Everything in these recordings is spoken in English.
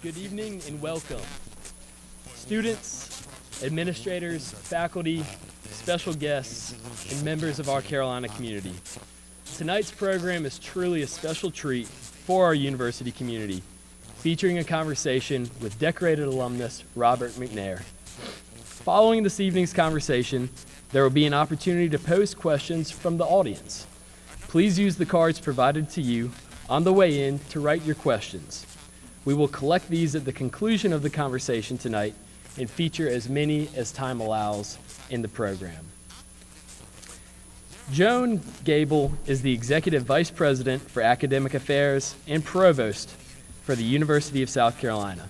Good evening and welcome. Students, administrators, faculty, special guests, and members of our Carolina community. Tonight's program is truly a special treat for our university community, featuring a conversation with decorated alumnus Robert McNair. Following this evening's conversation, there will be an opportunity to pose questions from the audience. Please use the cards provided to you on the way in to write your questions. We will collect these at the conclusion of the conversation tonight and feature as many as time allows in the program. Joan Gable is the Executive Vice President for Academic Affairs and Provost for the University of South Carolina.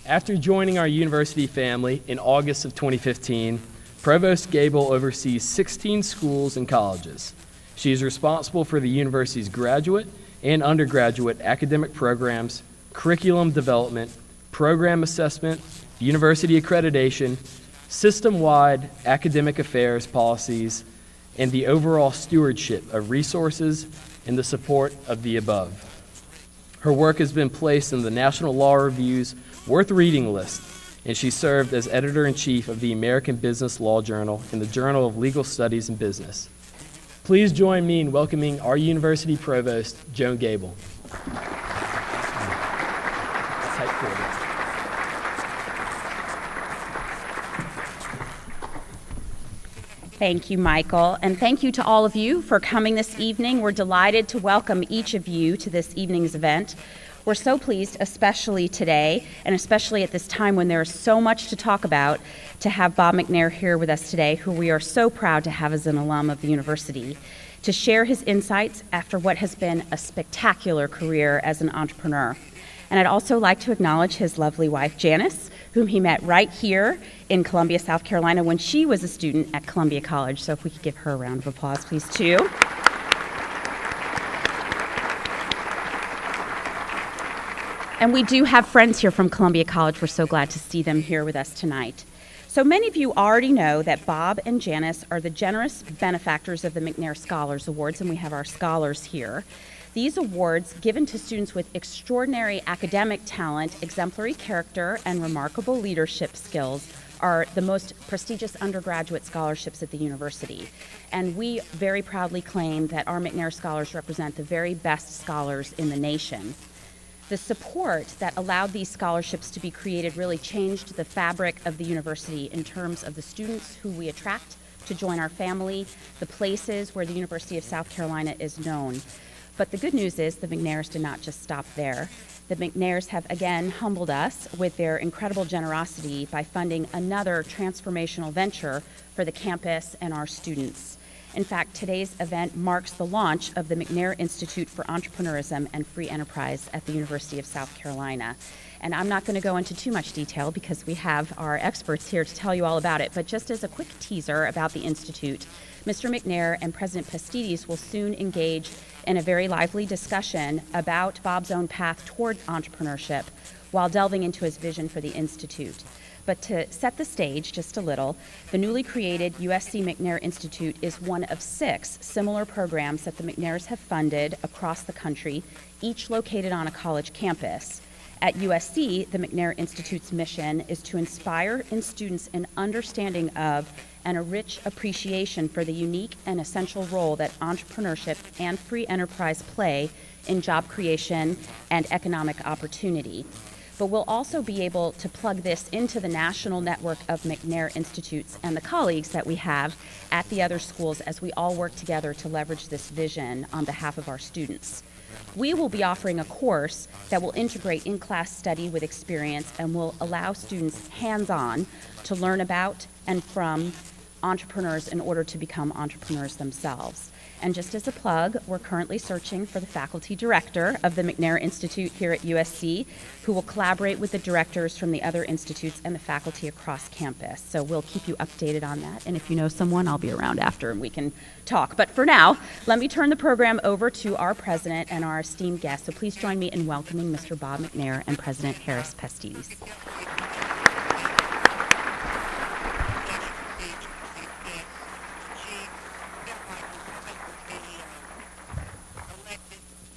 After joining our university family in August of 2015, Provost Gable oversees 16 schools and colleges. She is responsible for the university's graduate and undergraduate academic programs, curriculum development, program assessment, university accreditation, system-wide academic affairs policies, and the overall stewardship of resources and the support of the above. Her work has been placed in the National Law Review's Worth Reading list, and she served as editor-in-chief of the American Business Law Journal and the Journal of Legal Studies and Business. Please join me in welcoming our university provost, Joan Gable. Thank you, Michael, and thank you to all of you for coming this evening. We're delighted to welcome each of you to this evening's event. We're so pleased, especially today, and especially at this time when there is so much to talk about, to have Bob McNair here with us today, who we are so proud to have as an alum of the university, to share his insights after what has been a spectacular career as an entrepreneur. And I'd also like to acknowledge his lovely wife, Janice, whom he met right here in Columbia, South Carolina, when she was a student at Columbia College. So if we could give her a round of applause, please, too. And we do have friends here from Columbia College. We're so glad to see them here with us tonight. So many of you already know that Bob and Janice are the generous benefactors of the McNair Scholars Awards, and we have our scholars here. These awards, given to students with extraordinary academic talent, exemplary character, and remarkable leadership skills, are the most prestigious undergraduate scholarships at the university. And we very proudly claim that our McNair Scholars represent the very best scholars in the nation. The support that allowed these scholarships to be created really changed the fabric of the university in terms of the students who we attract to join our family, the places where the University of South Carolina is known. But the good news is the McNairs did not just stop there. The McNairs have again humbled us with their incredible generosity by funding another transformational venture for the campus and our students. In fact, today's event marks the launch of the McNair Institute for Entrepreneurism and Free Enterprise at the University of South Carolina. And I'm not going to go into too much detail because we have our experts here to tell you all about it, but just as a quick teaser about the Institute, Mr. McNair and President Pastides will soon engage in a very lively discussion about Bob's own path toward entrepreneurship while delving into his vision for the Institute. But to set the stage just a little, the newly created USC McNair Institute is one of 6 similar programs that the McNairs have funded across the country, each located on a college campus. At USC, the McNair Institute's mission is to inspire in students an understanding of and a rich appreciation for the unique and essential role that entrepreneurship and free enterprise play in job creation and economic opportunity. But we'll also be able to plug this into the national network of McNair Institutes and the colleagues that we have at the other schools as we all work together to leverage this vision on behalf of our students. We will be offering a course that will integrate in-class study with experience and will allow students hands-on to learn about and from entrepreneurs in order to become entrepreneurs themselves. And just as a plug, we're currently searching for the faculty director of the McNair Institute here at USC, who will collaborate with the directors from the other institutes and the faculty across campus. So we'll keep you updated on that. And if you know someone, I'll be around after and we can talk. But for now, let me turn the program over to our president and our esteemed guests. So please join me in welcoming Mr. Bob McNair and President Harris Pastides.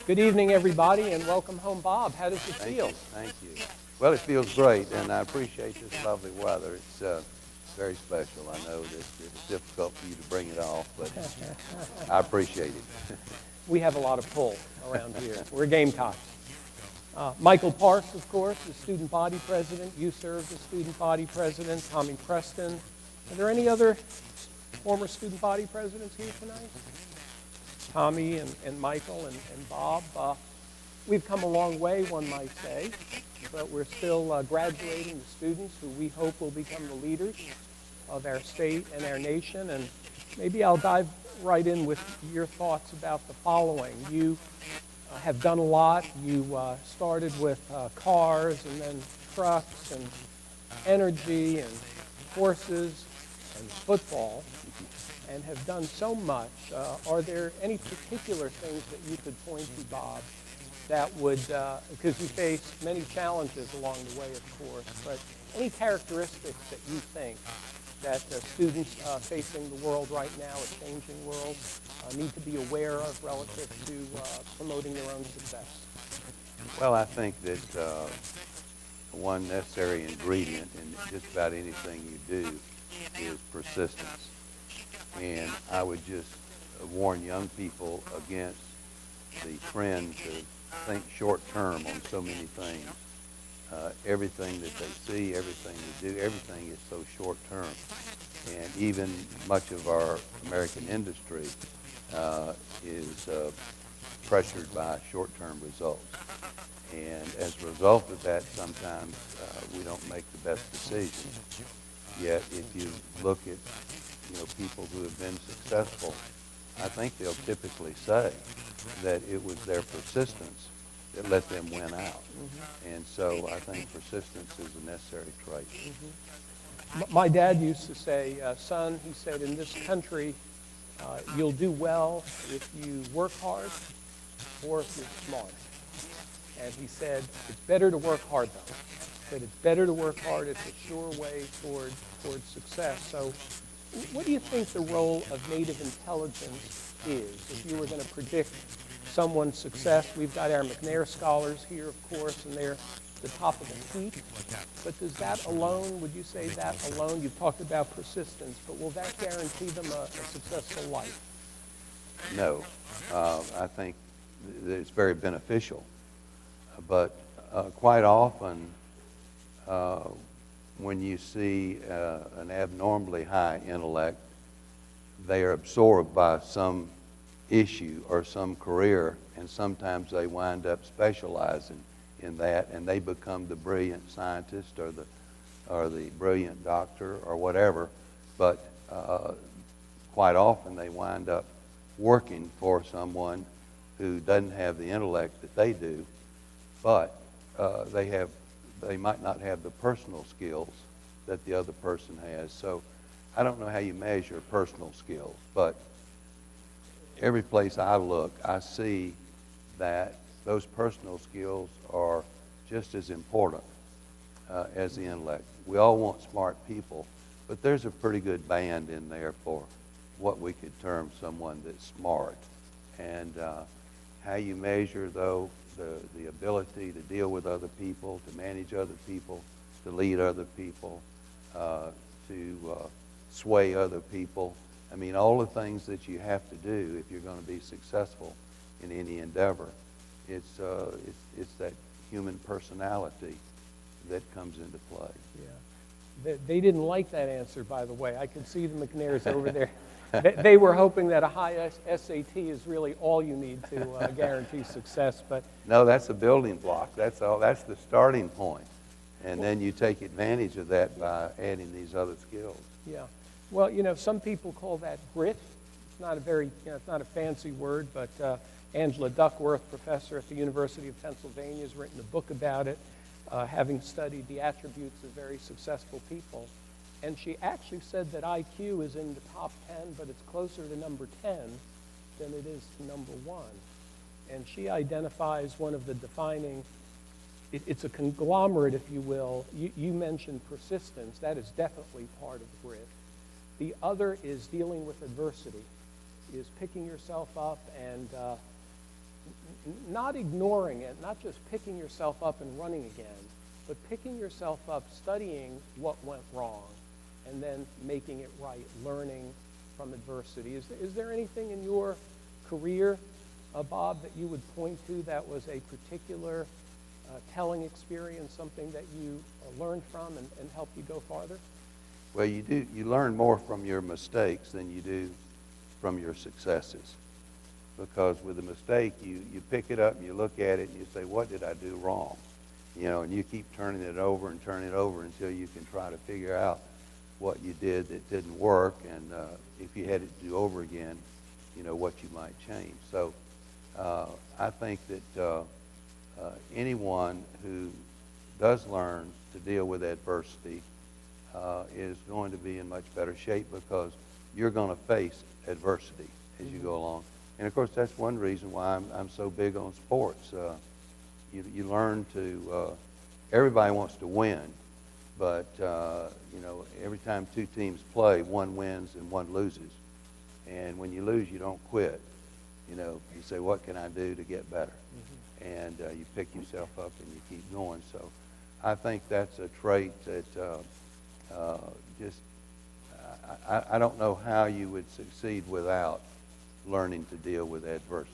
Good evening, everybody, and welcome home, Bob. How does it feel? Thank you. Well, it feels great, and I appreciate this lovely weather. It's very special. I know that it's difficult for you to bring it off, but I appreciate it. We have a lot of pull around here. We're Gamecocks. Michael Parks, of course, is student body president. You served as student body president. Tommy Preston. Are there any other former student body presidents here tonight? Tommy and Michael and Bob. We've come a long way, one might say, but we're still graduating the students who we hope will become the leaders of our state and our nation. And maybe I'll dive right in with your thoughts about the following. You have done a lot. You started with cars and then trucks and energy and horses and football and have done so much. Are there any particular things that you could point to, Bob, that would, because you faced many challenges along the way, of course, but any characteristics that you think that students facing the world right now, a changing world, need to be aware of relative to promoting their own success? Well, I think that one necessary ingredient in just about anything you do is persistence. And I would just warn young people against the trend to think short term on so many things. Everything that they see, everything they do, everything is so short term. And even much of our American industry is pressured by short-term results. And as a result of that, sometimes we don't make the best decisions. Yet if you look at people who have been successful, I think they'll typically say that it was their persistence that let them win out. Mm-hmm. And so I think persistence is a necessary trait. Mm-hmm. My dad used to say, son, he said, in this country, you'll do well if you work hard or if you're smart. And he said, it's better to work hard, though. He said, it's better to work hard. It's a sure way toward success. So what do you think the role of native intelligence is? If you were going to predict someone's success, we've got our McNair scholars here, of course, and they're the top of the heap. But does that alone, would you say that alone, you've talked about persistence, but will that guarantee them a successful life? No. I think that it's very beneficial. But quite often, when you see an abnormally high intellect, they are absorbed by some issue or some career, and sometimes they wind up specializing in that, and they become the brilliant scientist or the brilliant doctor or whatever. But quite often they wind up working for someone who doesn't have the intellect that they do, but they might not have the personal skills that the other person has. So I don't know how you measure personal skills, but every place I look, I see that those personal skills are just as important as the intellect. We all want smart people, but there's a pretty good band in there for what we could term someone that's smart. And how you measure, though, the ability to deal with other people, to manage other people, to lead other people, to sway other people. I mean, all the things that you have to do if you're going to be successful in any endeavor. It's that human personality that comes into play. Yeah. They didn't like that answer, by the way. I could see the McNairs over there. They were hoping that a high SAT is really all you need to guarantee success. But no, that's a building block. That's all. That's the starting point. And then you take advantage of that by adding these other skills. Yeah. Well, some people call that grit. It's not a very, it's not a fancy word, but Angela Duckworth, professor at the University of Pennsylvania, has written a book about it, having studied the attributes of very successful people. And she actually said that IQ is in the top 10, but it's closer to number 10 than it is to number 1. And she identifies one of the defining, it's a conglomerate, if you will. You mentioned persistence. That is definitely part of grit. The other is dealing with adversity, is picking yourself up and not ignoring it, not just picking yourself up and running again, but picking yourself up, studying what went wrong, and then making it right, learning from adversity. Is there anything in your career, Bob, that you would point to that was a particular telling experience, something that you learned from and helped you go farther? Well, you learn more from your mistakes than you do from your successes. Because with a mistake, you pick it up and you look at it and you say, what did I do wrong? And you keep turning it over and turning it over until you can try to figure out what you did that didn't work, and if you had it to do over again, what you might change. So I think that anyone who does learn to deal with adversity is going to be in much better shape, because you're going to face adversity as you go along. And of course, that's one reason why I'm so big on sports. You learn to, everybody wants to win, but every time two teams play, one wins and one loses. And when you lose, you don't quit. You say, what can I do to get better? And you pick yourself up and you keep going. So I think that's a trait that I don't know how you would succeed without learning to deal with adversity.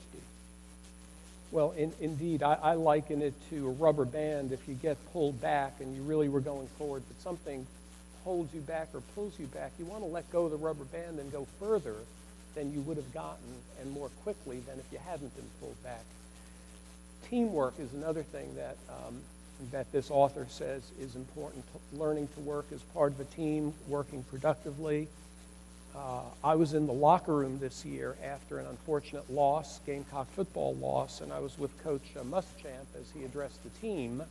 Well, indeed, I liken it to a rubber band. If you get pulled back and you really were going forward, but something holds you back or pulls you back, you want to let go of the rubber band and go further than you would have gotten, and more quickly than if you hadn't been pulled back. Teamwork is another thing that this author says is important. Learning to work as part of a team, working productively. I was in the locker room this year after an unfortunate loss, Gamecock football loss, and I was with Coach Muschamp as he addressed the team.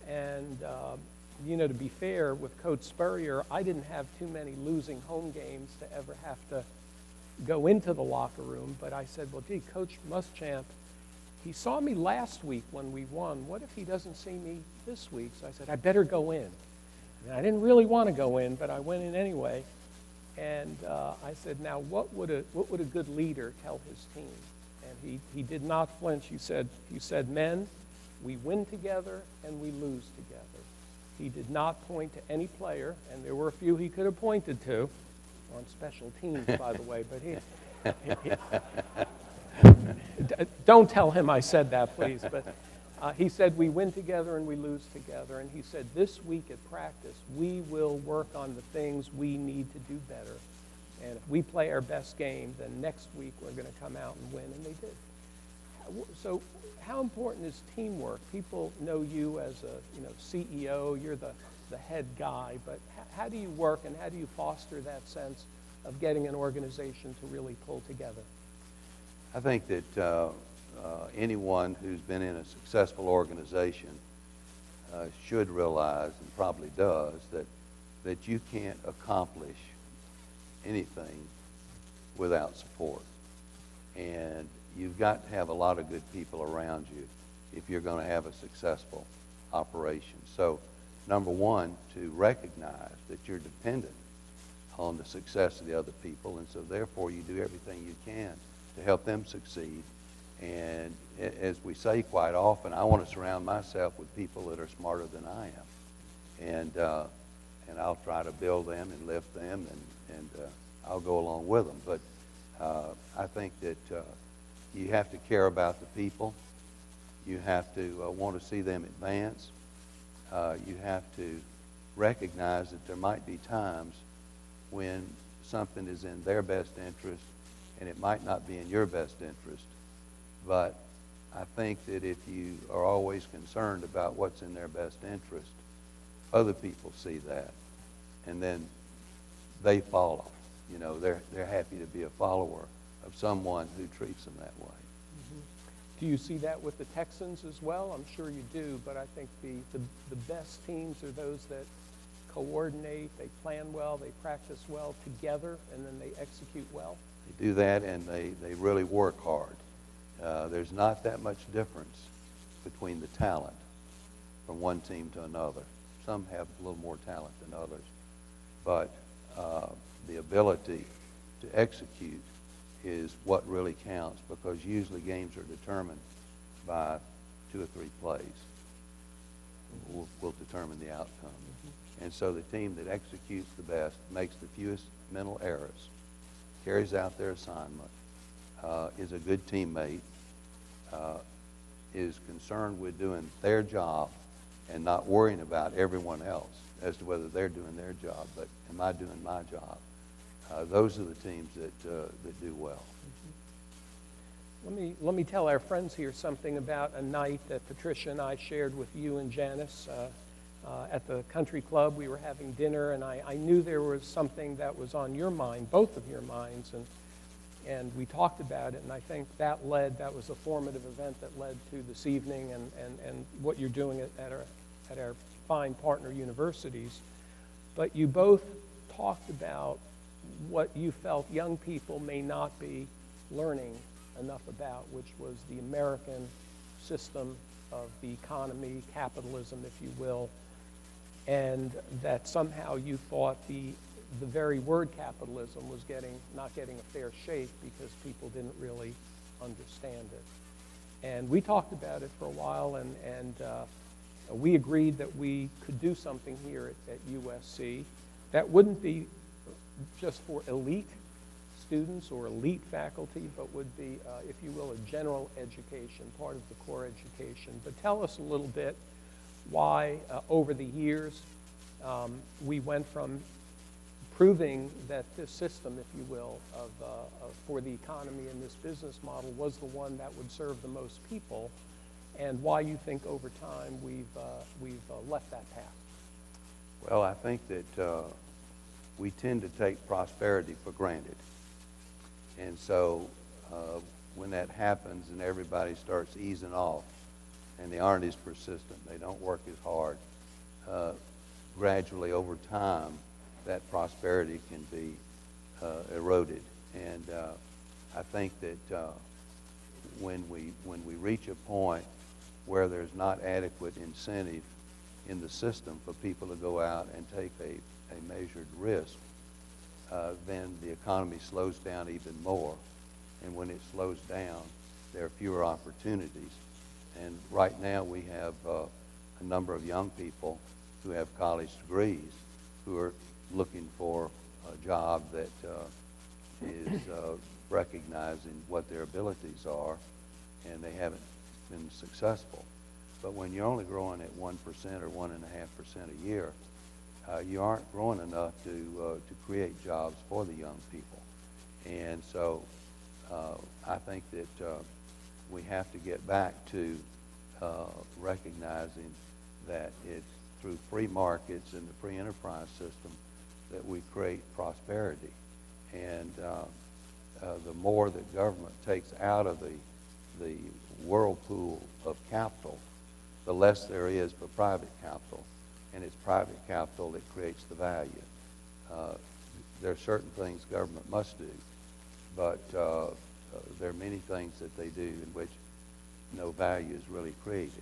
And, to be fair, with Coach Spurrier, I didn't have too many losing home games to ever have to go into the locker room. But I said, well, gee, Coach Muschamp, he saw me last week when we won. What if he doesn't see me this week? So I said, I better go in. And I didn't really want to go in, but I went in anyway. And I said, now, what would a good leader tell his team? And he did not flinch. He said, men, we win together and we lose together. He did not point to any player, and there were a few he could have pointed to, on special teams, by the way, but don't tell him I said that, please. But he said, we win together and we lose together. And he said, this week at practice, we will work on the things we need to do better. And if we play our best game, then next week we're going to come out and win. And they did. So how important is teamwork? People know you as a CEO. You're the head guy. But how do you work, and how do you foster that sense of getting an organization to really pull together? I think that anyone who's been in a successful organization should realize, and probably does, that you can't accomplish anything without support. And you've got to have a lot of good people around you if you're going to have a successful operation. So, number one, to recognize that you're dependent on the success of the other people, and so therefore you do everything you can to help them succeed. And as we say quite often, I want to surround myself with people that are smarter than I am. And I'll try to build them and lift them, and I'll go along with them. But I think that you have to care about the people. You have to want to see them advance. You have to recognize that there might be times when something is in their best interest and it might not be in your best interest. But I think that if you are always concerned about what's in their best interest, other people see that, and then they follow. They're happy to be a follower of someone who treats them that way. Mm-hmm. Do you see that with the Texans as well? I'm sure you do, but I think the best teams are those that coordinate, they plan well, they practice well together, and then they execute well. They do that, and they really work hard. There's not that much difference between the talent from one team to another. Some have a little more talent than others, but the ability to execute is what really counts, because usually games are determined by 2 or 3 plays. will determine the outcome. And so the team that executes the best, makes the fewest mental errors, carries out their assignment, is a good teammate, is concerned with doing their job and not worrying about everyone else as to whether they're doing their job, but am I doing my job? Those are the teams that do well. Let me tell our friends here something about a night that Patricia and I shared with you and Janice at the country club. We were having dinner, and I knew there was something that was on your mind, both of your minds, and we talked about it, and I think that was a formative event that led to this evening and what you're doing at our fine partner universities. But you both talked about what you felt young people may not be learning enough about, which was the American system of the economy, capitalism, if you will, and that somehow you thought the very word capitalism was not getting a fair shake because people didn't really understand it. And we talked about it for a while, and we agreed that we could do something here at USC that wouldn't be just for elite students or elite faculty, but would be, if you will, a general education, part of the core education. But tell us a little bit why, over the years, we went from proving that this system, if you will, for the economy and this business model was the one that would serve the most people, and why you think over time we've left that path. Well, I think that we tend to take prosperity for granted. And so when that happens and everybody starts easing off and they aren't as persistent, they don't work as hard, gradually over time that prosperity can be eroded. And I think that when we reach a point where there's not adequate incentive in the system for people to go out and take a measured risk, then the economy slows down even more. And when it slows down, there are fewer opportunities. And right now we have a number of young people who have college degrees who are looking for a job that is recognizing what their abilities are, and they haven't been successful. But when you're only growing at 1% or 1.5% a year, you aren't growing enough to create jobs for the young people. And so I think that we have to get back to recognizing that it's through free markets and the free enterprise system that we create prosperity. And the more that government takes out of the whirlpool of capital, the less there is for private capital. And it's private capital that creates the value. There are certain things government must do, but there are many things that they do in which no value is really created.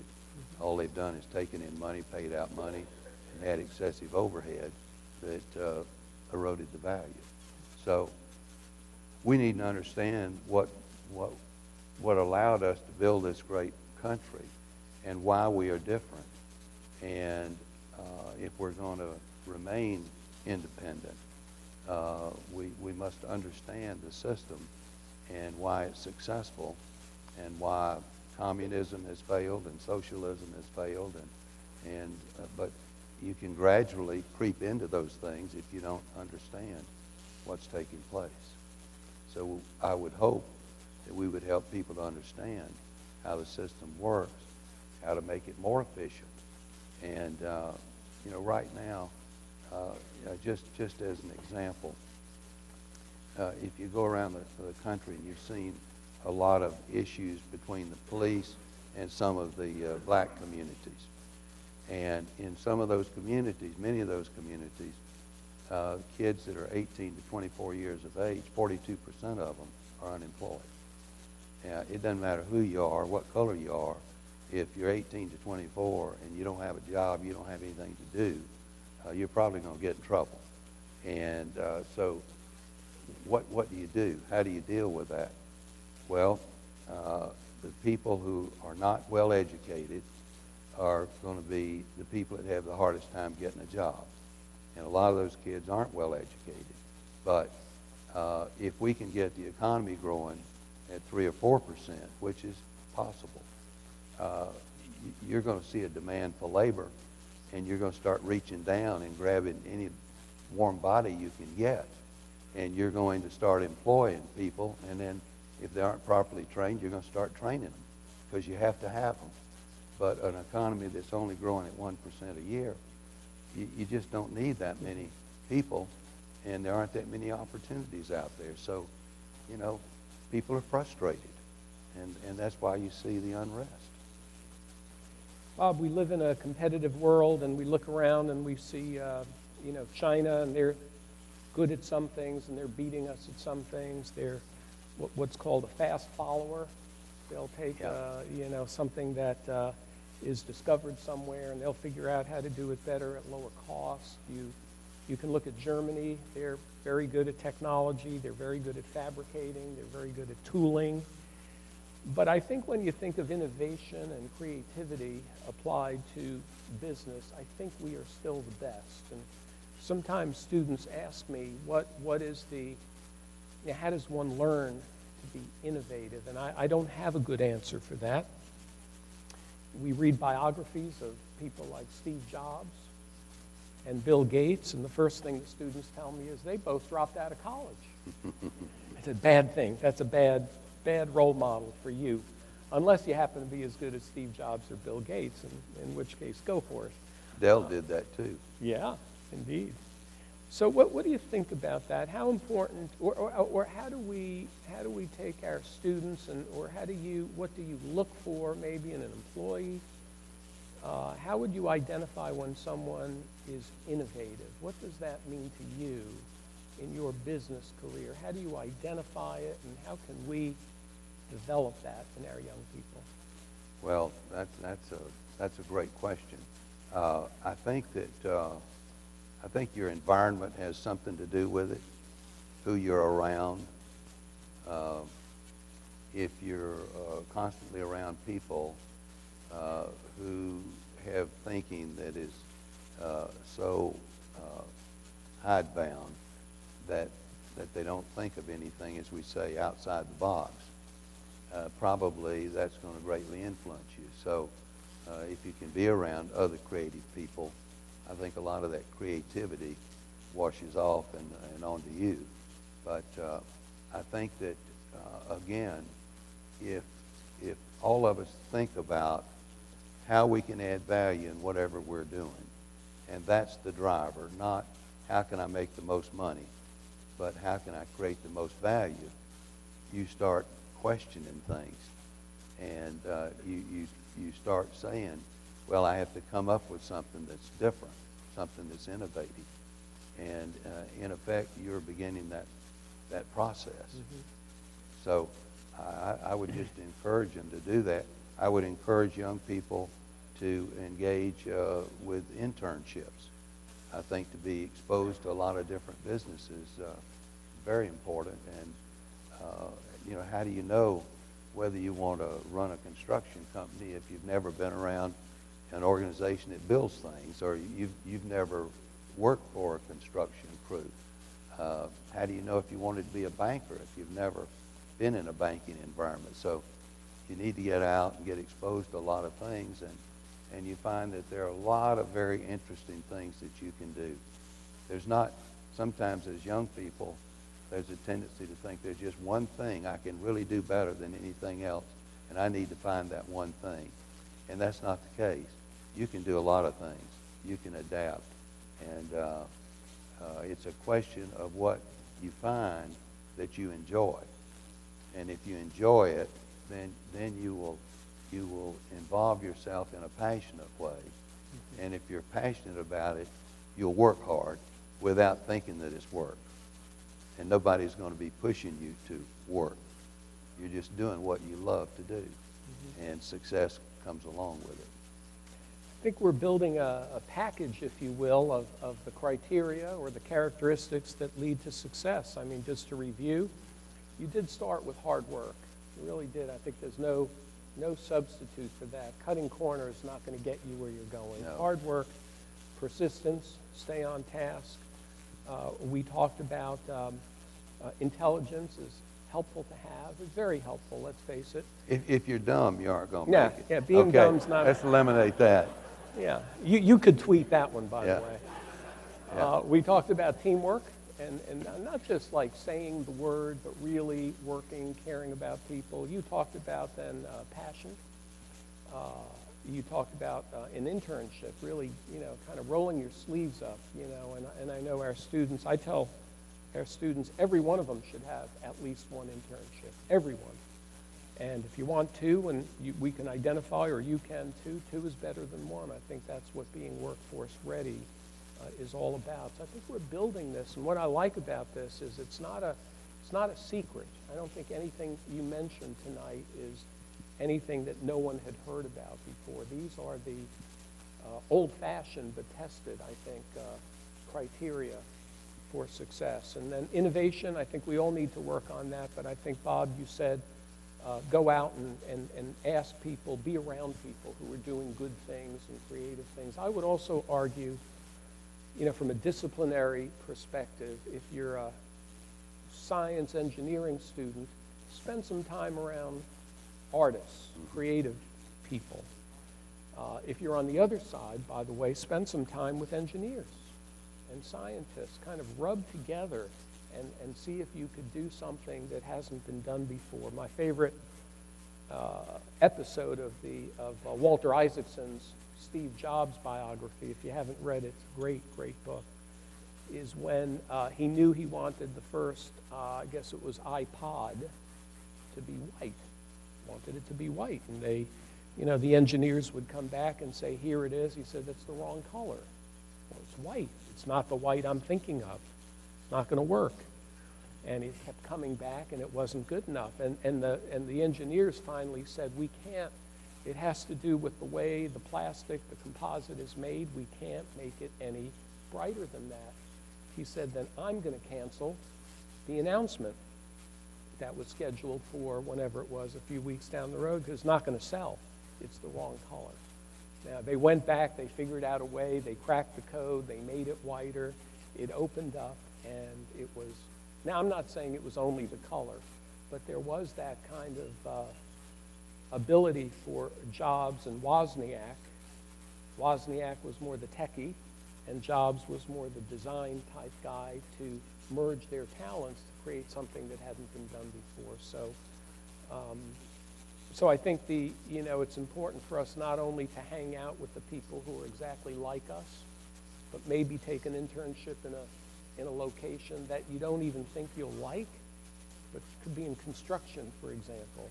All they've done is taken in money, paid out money, and had excessive overhead that eroded the value. So we need to understand what allowed us to build this great country and why we are different. And if we're going to remain independent, we must understand the system and why it's successful and why communism has failed and socialism has failed. But you can gradually creep into those things if you don't understand what's taking place. So I would hope that we would help people to understand how the system works, how to make it more efficient. And right now, just as an example, if you go around the country and you've seen a lot of issues between the police and some of the black communities. And in some of those communities, many of those communities, kids that are 18 to 24 years of age, 42% of them are unemployed. It doesn't matter who you are, what color you are. If you're 18 to 24 and you don't have a job, you don't have anything to do, you're probably going to get in trouble. And so what do you do? How do you deal with that? Well, the people who are not well educated are going to be the people that have the hardest time getting a job. And a lot of those kids aren't well educated. But if we can get the economy growing at 3 or 4%, which is possible, you're going to see a demand for labor, and you're going to start reaching down and grabbing any warm body you can get. And you're going to start employing people, and then if they aren't properly trained, you're going to start training them, because you have to have them. But an economy that's only growing at 1% a year, you just don't need that many people, and there aren't that many opportunities out there. So, you know, people are frustrated, and that's why you see the unrest. Bob, we live in a competitive world, and we look around and we see, you know, China, and they're good at some things, and they're beating us at some things. They're what's called a fast follower. They'll take, you know, something that is discovered somewhere, and they'll figure out how to do it better at lower cost. You can look at Germany. They're very good at technology. They're very good at fabricating. They're very good at tooling. But I think when you think of innovation and creativity applied to business, I think we are still the best. And sometimes students ask me, what is the, you know, how does one learn to be innovative? And I don't have a good answer for that. We read biographies of people like Steve Jobs and Bill Gates, and the first thing the students tell me is they both dropped out of college. It's a bad thing. That's a bad role model for you, unless you happen to be as good as Steve Jobs or Bill Gates, in which case, go for it. Dell did that too. Yeah, indeed. So what do you think about that? How important, or how do we take our students, and or what do you look for maybe in an employee? How would you identify when someone is innovative? What does that mean to you in your business career? How do you identify it, and how can we develop that in our young people? Well, that's a great question. I think your environment has something to do with it, who you're around. If you're constantly around people who have thinking that is so hidebound that they don't think of anything, as we say, outside the box, probably that's going to greatly influence you. So if you can be around other creative people, I think a lot of that creativity washes off and onto you. But I think that, again, if all of us think about how we can add value in whatever we're doing, and that's the driver, not how can I make the most money, but how can I create the most value, you start questioning things. And you start saying, well, I have to come up with something that's different, something that's innovative. And in effect, you're beginning that process. Mm-hmm. So I would just encourage them to do that. I would encourage young people to engage with internships. I think to be exposed to a lot of different businesses is very important. And, you know, how do you know whether you want to run a construction company if you've never been around an organization that builds things, or you've never worked for a construction crew? How do you know if you wanted to be a banker if you've never been in a banking environment? So you need to get out and get exposed to a lot of things, and you find that there are a lot of very interesting things that you can do. There's not, sometimes as young people, there's a tendency to think there's just one thing I can really do better than anything else, and I need to find that one thing. And that's not the case. You can do a lot of things. You can adapt. And it's a question of what you find that you enjoy. And if you enjoy it, then you will involve yourself in a passionate way. Mm-hmm. And if you're passionate about it, you'll work hard without thinking that it's work. And nobody's going to be pushing you to work. You're just doing what you love to do. Mm-hmm. And success comes along with it. I think we're building a package, if you will, of the criteria or the characteristics that lead to success. I mean, just to review, you did start with hard work. You really did. I think there's no No substitute for that. Cutting corners is not going to get you where you're going. No. Hard work, persistence, stay on task. We talked about intelligence is helpful to have. It's very helpful, let's face it. If you're dumb, you aren't going to Yeah, make it. yeah, being dumb's not- Let's eliminate that. Yeah, you could tweet that one, by Yeah. the way. Yeah. We talked about teamwork, and not just like saying the word, but really working, caring about people. You talked about then passion. You talked about an internship, really, kind of rolling your sleeves up, and I know our students, I tell our students, every one of them should have at least one internship, everyone. And if you want two, and we can identify, or you can too, two is better than one. I think that's what being workforce ready is all about. So I think we're building this, and what I like about this is it's not a secret. I don't think anything you mentioned tonight is anything that no one had heard about before. These are the old-fashioned but tested, I think, criteria for success. And then innovation, I think we all need to work on that, but I think, Bob, you said go out and ask people, be around people who are doing good things and creative things. I would also argue, from a disciplinary perspective, if you're a science engineering student, spend some time around artists, creative people. If you're on the other side, by the way, spend some time with engineers and scientists. Kind of rub together and see if you could do something that hasn't been done before. My favorite episode of Walter Isaacson's Steve Jobs biography, if you haven't read it, it's a great, great book, is when he knew he wanted the first, I guess it was iPod, to be white. Wanted it to be white. And they, the engineers would come back and say, here it is. He said, that's the wrong color. Well, it's white. It's not the white I'm thinking of. It's not going to work. And he kept coming back, and it wasn't good enough. And the engineers finally said, we can't. It has to do with the way the plastic, the composite is made. We can't make it any brighter than that. He said, then I'm going to cancel the announcement that was scheduled for whenever it was, a few weeks down the road, because it's not going to sell. It's the wrong color. Now, they went back, they figured out a way, they cracked the code, they made it whiter, it opened up, and it was, now I'm not saying it was only the color, but there was that kind of ability for Jobs and Wozniak. Wozniak was more the techie, and Jobs was more the design type guy to merge their talents to create something that hadn't been done before. So I think it's important for us not only to hang out with the people who are exactly like us, but maybe take an internship in a location that you don't even think you'll like, but it could be in construction, for example.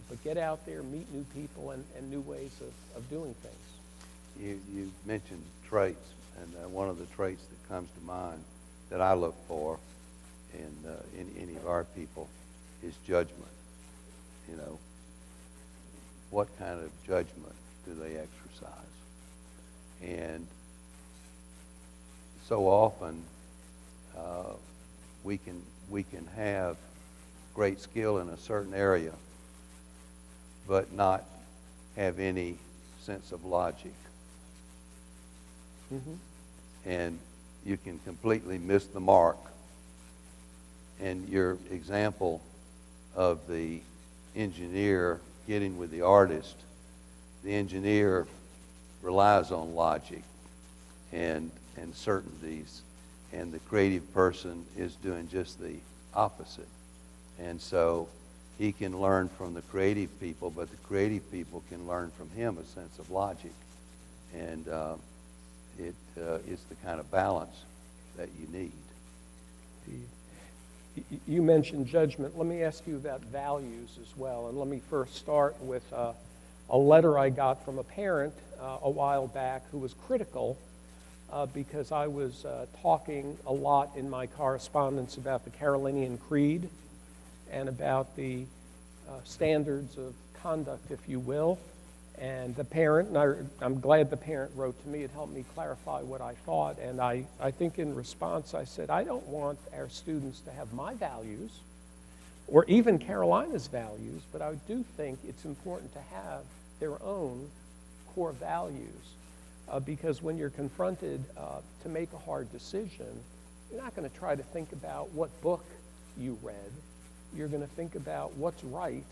But get out there, meet new people, and new ways of doing things. You mentioned traits, and one of the traits that comes to mind that I look for in any of our people is judgment. What kind of judgment do they exercise? And so often we can have great skill in a certain area, but not have any sense of logic. Mm-hmm. And you can completely miss the mark. And your example of the engineer getting with the artist, the engineer relies on logic and certainties, and the creative person is doing just the opposite. And so he can learn from the creative people, but the creative people can learn from him a sense of logic. And it's the kind of balance that you need. You mentioned judgment. Let me ask you about values as well. And let me first start with a letter I got from a parent a while back who was critical because I was talking a lot in my correspondence about the Carolinian Creed and about the standards of conduct, if you will. And the parent, and I'm glad the parent wrote to me, it helped me clarify what I thought. And I think in response I said, I don't want our students to have my values. or even Carolina's values, but I do think it's important to have their own core values, because when you're confronted to make a hard decision, you're not going to try to think about what book you read. You're going to think about what's right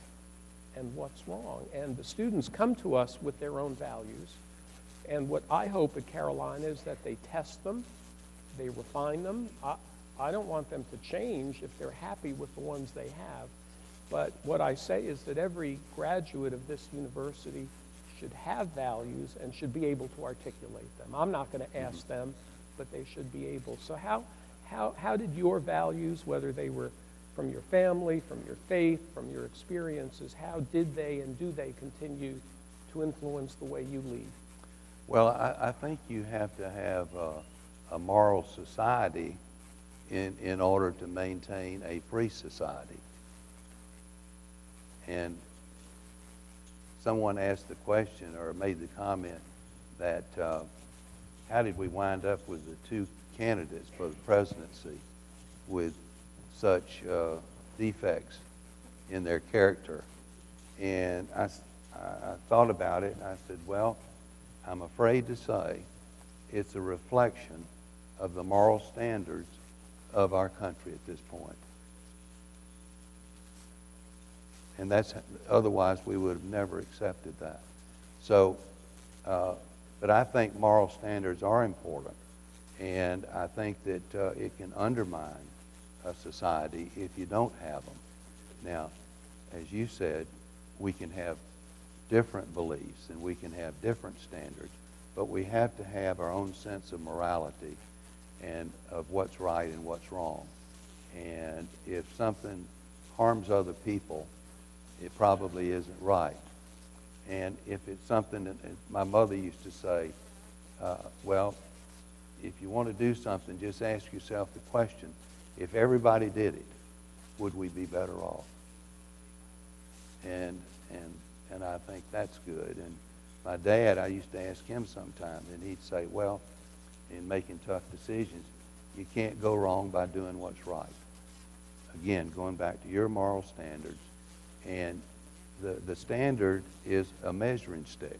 and what's wrong. And the students come to us with their own values. And what I hope at Carolina is that they test them, they refine them. I don't want them to change if they're happy with the ones they have. But what I say is that every graduate of this university should have values and should be able to articulate them. I'm not going to ask them, but they should be able. So how did your values, whether they were from your family, from your faith, from your experiences, how did they and do they continue to influence the way you lead? Well, I think you have to have a moral society in order to maintain a free society. And someone asked the question or made the comment that how did we wind up with the two candidates for the presidency with such defects in their character? And I thought about it, and I said, well, I'm afraid to say it's a reflection of the moral standards of our country at this point. And otherwise we would have never accepted that. So, but I think moral standards are important, and I think that it can undermine a society if you don't have them. Now, as you said, we can have different beliefs and we can have different standards, but we have to have our own sense of morality and of what's right and what's wrong. And if something harms other people, it probably isn't right. And if it's something that my mother used to say, well, if you want to do something, just ask yourself the question, if everybody did it, would we be better off? And I think that's good. And my dad, I used to ask him sometimes, and he'd say, well, in making tough decisions, you can't go wrong by doing what's right. Again, going back to your moral standards, and the standard is a measuring stick.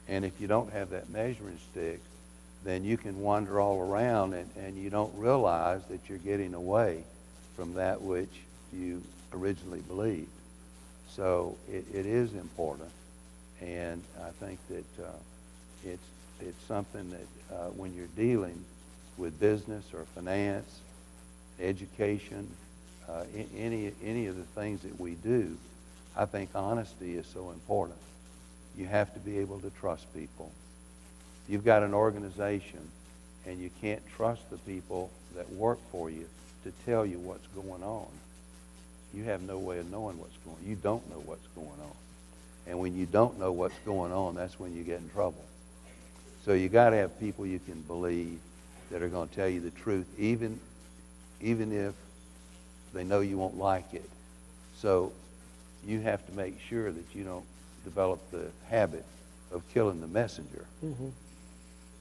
And if you don't have that measuring stick, then you can wander all around and you don't realize that you're getting away from that which you originally believed. So it is important, and I think that it's something that when you're dealing with business or finance, education, any of the things that we do, I think honesty is so important. You have to be able to trust people. You've got an organization, and you can't trust the people that work for you to tell you what's going on. You have no way of knowing what's going on. You don't know what's going on. And when you don't know what's going on, that's when you get in trouble. So you got to have people you can believe that are going to tell you the truth, even if they know you won't like it. So you have to make sure that you don't develop the habit of killing the messenger. Mm-hmm.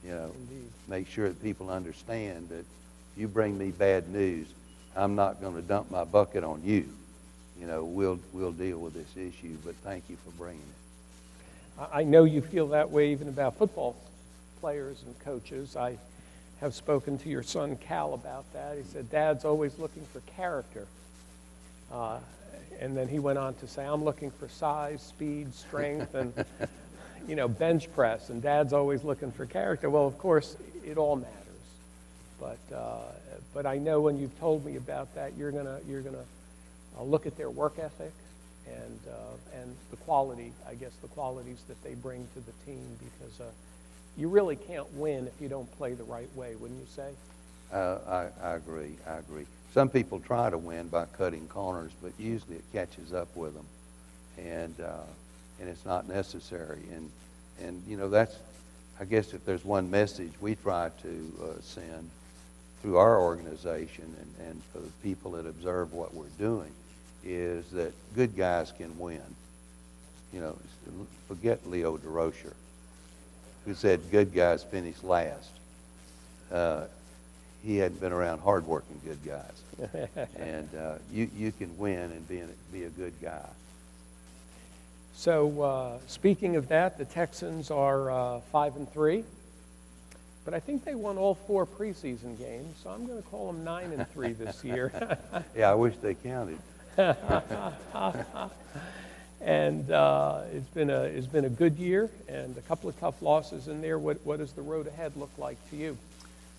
You know, Indeed. make sure that people understand that you bring me bad news, I'm not going to dump my bucket on you. You know, we'll deal with this issue, but thank you for bringing it. I know you feel that way even about football players and coaches. I have spoken to your son Cal about that. He said, Dad's always looking for character. And then he went on to say, I'm looking for size, speed, strength, and bench press, and Dad's always looking for character. Well, of course, it all matters. But I know when you've told me about that, you're gonna look at their work ethic and the quality, I guess, the qualities that they bring to the team, because you really can't win if you don't play the right way, wouldn't you say? I agree. Some people try to win by cutting corners, but usually it catches up with them, and it's not necessary. And that's, I guess, if there's one message we try to send through our organization and for the people that observe what we're doing, is that good guys can win. Forget Leo DeRocher, who said good guys finish last. he hadn't been around hard-working good guys. And you can win and be a good guy. So speaking of that, the Texans are 5-3, but I think they won all 4 preseason games, so I'm going to call them 9-3 this year. Yeah, I wish they counted. And it's been a good year and a couple of tough losses in there. What does the road ahead look like to you?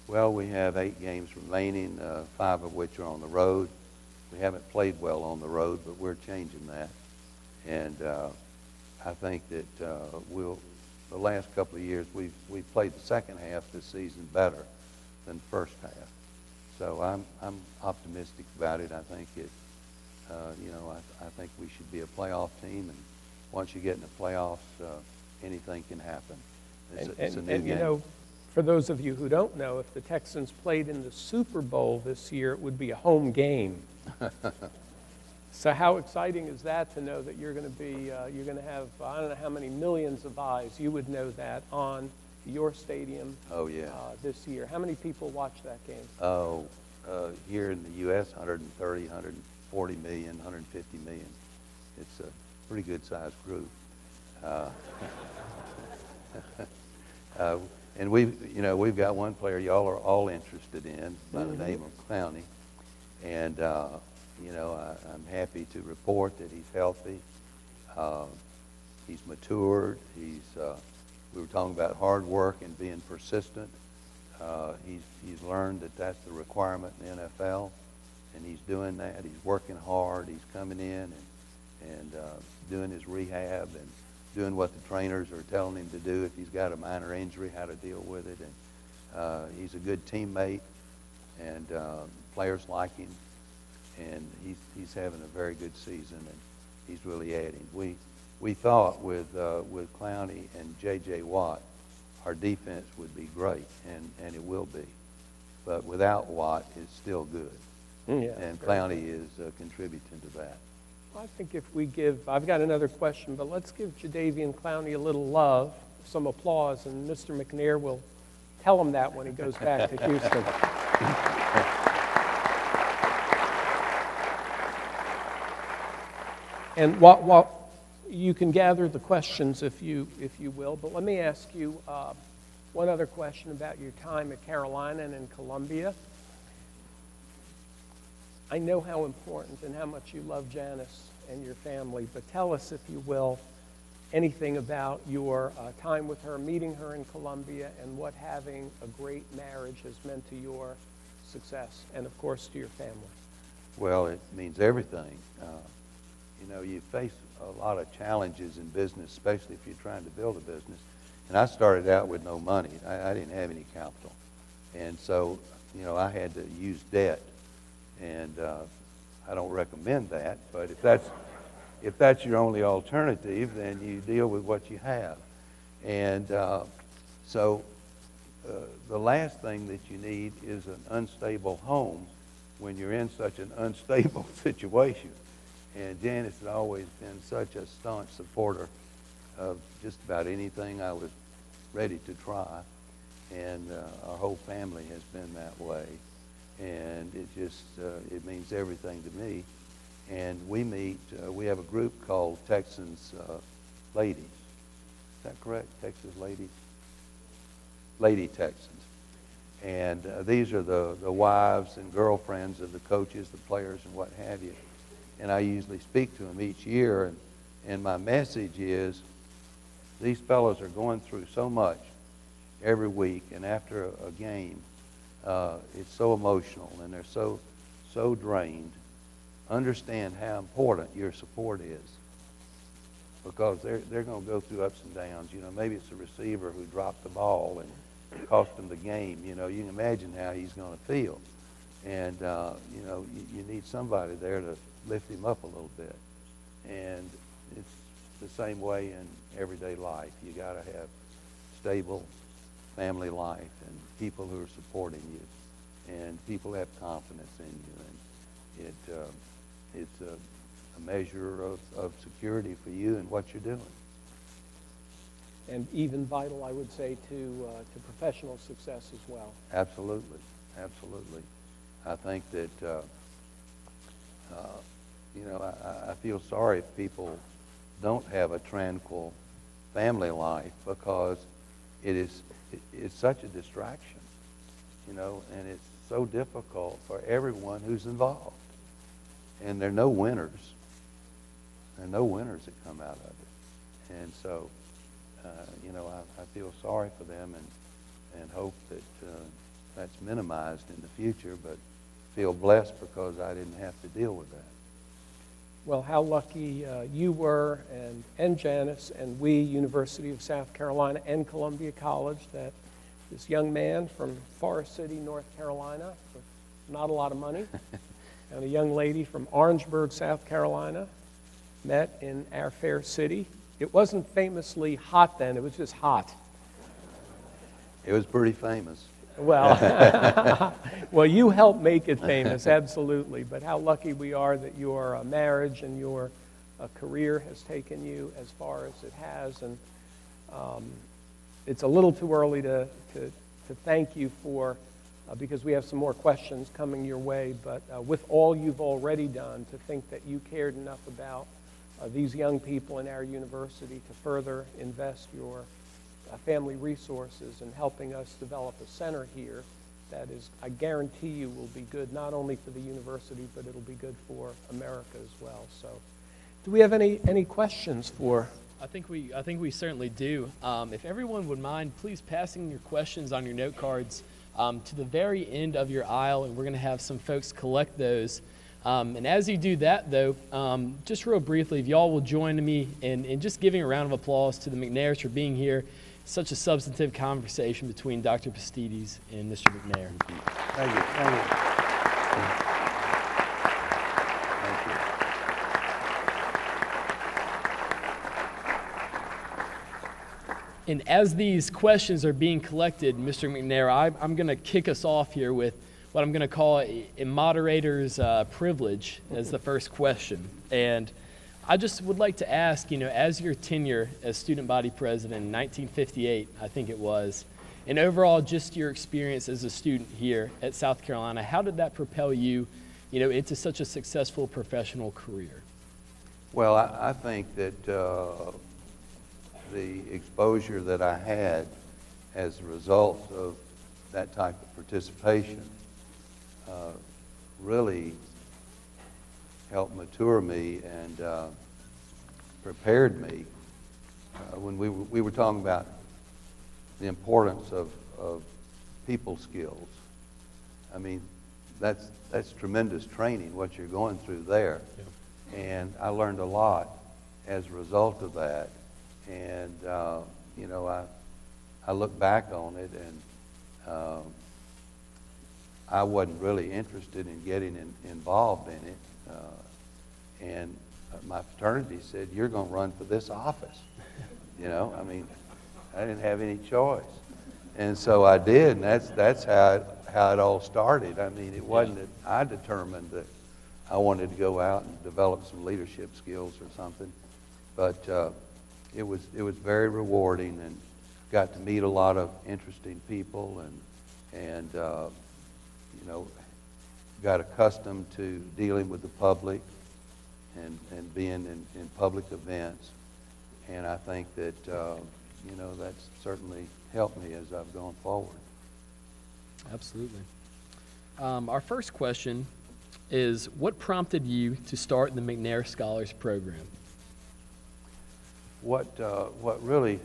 Well, we have 8 games remaining, 5 of which are on the road. We haven't played well on the road, but we're changing that. And I think that the last couple of years, we've played the second half this season better than the first half. So I'm optimistic about it. I think I think we should be a playoff team, and once you get in the playoffs, anything can happen. It's a new game. You know, for those of you who don't know, if the Texans played in the Super Bowl this year, it would be a home game. So how exciting is that to know that you're going to have, I don't know how many millions of eyes, you would know that, on your stadium. Oh, yeah. This year. How many people watch that game? Oh, here in the U.S., 130, 140 million, 150 million. It's a pretty good-sized group. And we've got one player y'all are all interested in by the name of Clowney. And, I'm happy to report that he's healthy. He's matured. We were talking about hard work and being persistent. He's learned that that's the requirement in the NFL, and he's doing that. He's working hard. He's coming in and doing his rehab and doing what the trainers are telling him to do. If he's got a minor injury, how to deal with it. And he's a good teammate, and players like him. And he's having a very good season, and he's really adding. We thought with Clowney and J.J. Watt, our defense would be great, and it will be. But without Watt, it's still good. Yeah, and Clowney is contributing to that. I think if we I've got another question, but let's give Jadeveon Clowney a little love, some applause, and Mr. McNair will tell him that when he goes back to Houston. And while you can gather the questions if you will, but let me ask you one other question about your time at Carolina and in Columbia. I know how important and how much you love Janice and your family, but tell us, if you will, anything about your time with her, meeting her in Columbia, and what having a great marriage has meant to your success and, of course, to your family. Well, it means everything. You face a lot of challenges in business, especially if you're trying to build a business. And I started out with no money. I didn't have any capital. And so, I had to use debt. And I don't recommend that, but if that's your only alternative, then you deal with what you have. And so the last thing that you need is an unstable home when you're in such an unstable situation. And Janice had always been such a staunch supporter of just about anything I was ready to try. And our whole family has been that way. And it means everything to me. And we have a group called Texans Ladies. Is that correct? Texas Ladies? Lady Texans. And these are the wives and girlfriends of the coaches, the players, and what have you. And I usually speak to them each year, and my message is, these fellows are going through so much every week, and after a game, it's so emotional, and they're so drained. Understand how important your support is, because they're going to go through ups and downs. Maybe it's a receiver who dropped the ball and cost them the game. You can imagine how he's going to feel. And, you need somebody there to lift him up a little bit. And it's the same way in everyday life. You got to have stable family life and people who are supporting you, and people have confidence in you. And it's a measure of security for you and what you're doing. And even vital, I would say, to professional success as well. Absolutely. absolutely. I think that, I feel sorry if people don't have a tranquil family life because it's such a distraction, and it's so difficult for everyone who's involved. And there are no winners. There are no winners that come out of it. And so, I feel sorry for them and hope that that's minimized in the future, but feel blessed because I didn't have to deal with that. Well, how lucky you were, and Janice, and we, University of South Carolina and Columbia College, that this young man from Forest City, North Carolina, with not a lot of money, and a young lady from Orangeburg, South Carolina, met in our fair city. It wasn't famously hot then, it was just hot. It was pretty famous. Well, well, you helped make it famous, absolutely. But how lucky we are that your marriage and your career has taken you as far as it has. And it's a little too early to thank you for, because we have some more questions coming your way. But with all you've already done, to think that you cared enough about these young people in our university to further invest your family resources and helping us develop a center here that is, I guarantee you, will be good not only for the university, but it'll be good for America as well. So, do we have any questions for? I think we certainly do. If everyone would mind, please passing your questions on your note cards to the very end of your aisle, and we're going to have some folks collect those. And as you do that, though, just real briefly, if y'all will join me in just giving a round of applause to the McNairs for being here. Such a substantive conversation between Dr. Pastides and Mr. McNair. Thank you. Thank you. Thank you. And as these questions are being collected, Mr. McNair, I'm going to kick us off here with what I'm going to call a moderator's privilege as the first question. And I just would like to ask, as your tenure as student body president in 1958, I think it was, and overall just your experience as a student here at South Carolina, how did that propel you, into such a successful professional career? Well, I think that the exposure that I had as a result of that type of participation really helped mature me and prepared me. When we were talking about the importance of people skills, I mean, that's tremendous training, what you're going through there. Yeah. And I learned a lot as a result of that. And, I look back on it, and I wasn't really interested in getting involved in it. And my fraternity said, "You're going to run for this office." I mean, I didn't have any choice. And so I did, and that's how it all started. I mean, it wasn't that I determined that I wanted to go out and develop some leadership skills or something, but it was very rewarding, and got to meet a lot of interesting people, and got accustomed to dealing with the public and being in public events. And I think that, that's certainly helped me as I've gone forward. Absolutely. Our first question is, what prompted you to start the McNair Scholars Program? What really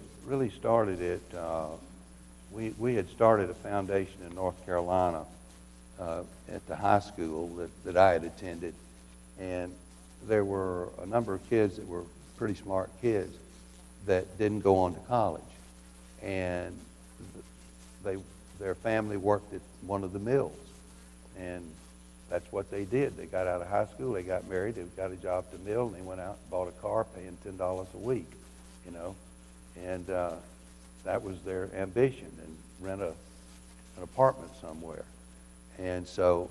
started it, we had started a foundation in North Carolina at the high school that I had attended, and there were a number of kids that were pretty smart kids that didn't go on to college, and their family worked at one of the mills, and that's what they did. They got out of high school, they got married, they got a job at the mill, and they went out and bought a car paying $10 a week, and that was their ambition, and rent an apartment somewhere. And so